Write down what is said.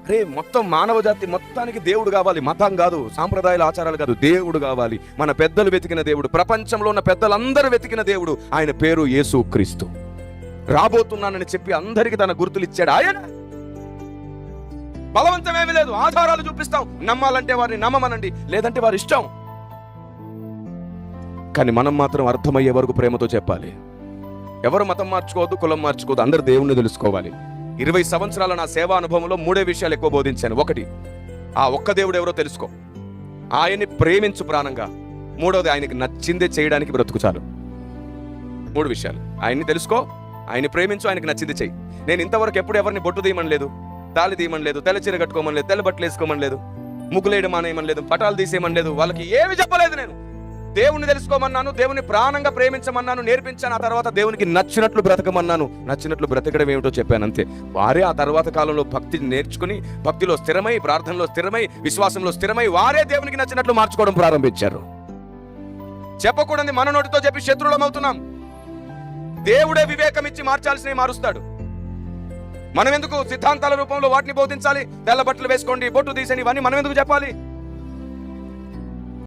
అరే మొత్తం మానవ జాతి మొత్తానికి దేవుడు కావాలి, మతం కాదు, సాంప్రదాయాల ఆచారాలు కాదు, దేవుడు కావాలి. మన పెద్దలు వెతికిన దేవుడు, ప్రపంచంలో ఉన్న పెద్దలందరూ వెతికిన దేవుడు, ఆయన పేరు యేసుక్రీస్తు. రాబోతున్నానని చెప్పి అందరికి తన గుర్తులు ఇచ్చాడు ఆయన. బలవంతమేమీ లేదు, ఆధారాలు చూపిస్తాం. నమ్మాలంటే వారిని నమ్మమనండి, లేదంటే వారి ఇష్టం. కానీ మనం మాత్రం అర్థమయ్యే వరకు ప్రేమతో చెప్పాలి. ఎవరు మతం మార్చుకోవద్దు, కులం మార్చుకోవద్దు, అందరు దేవుణ్ణి తెలుసుకోవాలి. 20 సంవత్సరాల నా సేవా అనుభవంలో 3 విషయాలు ఎక్కువ బోధించాను. 1, ఆ ఒక్క దేవుడు ఎవరో తెలుసుకో, ఆయన్ని ప్రేమించు ప్రాణంగా. 3వది, ఆయనకి నచ్చిందే చేయడానికి బ్రతుకు చాలు. 3 విషయాలు. ఆయన్ని తెలుసుకో, ఆయన్ని ప్రేమించు, ఆయనకి నచ్చింది చెయ్యి. నేను ఇంతవరకు ఎప్పుడు ఎవరిని బొట్టు తీయమని లేదు, తాళి తీయమని లేదు, తెల్ల చీర కట్టుకోమని లేదు, తెల్ల బట్టలు వేసుకోమని లేదు, ముగ్గులేయడం మానేయమని లేదు, పటాలు తీసేయమని లేదు, వాళ్ళకి ఏమి చెప్పలేదు. నేను దేవుణ్ణి తెలుసుకోమన్నాను, దేవుని ప్రాణంగా ప్రేమించమన్నాను, నేర్పించాను. ఆ తర్వాత దేవునికి నచ్చినట్లు బ్రతకమన్నాను, నచ్చినట్లు బ్రతకడం ఏమిటో చెప్పాను, అంతే. వారే ఆ తర్వాత కాలంలో భక్తిని నేర్చుకుని, భక్తిలో స్థిరమై, ప్రార్థనలో స్థిరమై, విశ్వాసంలో స్థిరమై, వారే దేవునికి నచ్చినట్లు మార్చుకోవడం ప్రారంభించారు. చెప్పకూడని మన నోటితో చెప్పి శత్రువులం అవుతున్నాం. దేవుడే వివేకం ఇచ్చి మార్చాల్సినవి మారుస్తాడు. మనం ఎందుకు సిద్ధాంతాల రూపంలో వాటిని బోధించాలి? తెల్ల బట్టలు వేసుకోండి, బొట్టు తీసేని, ఇవన్నీ మనం ఎందుకు చెప్పాలి?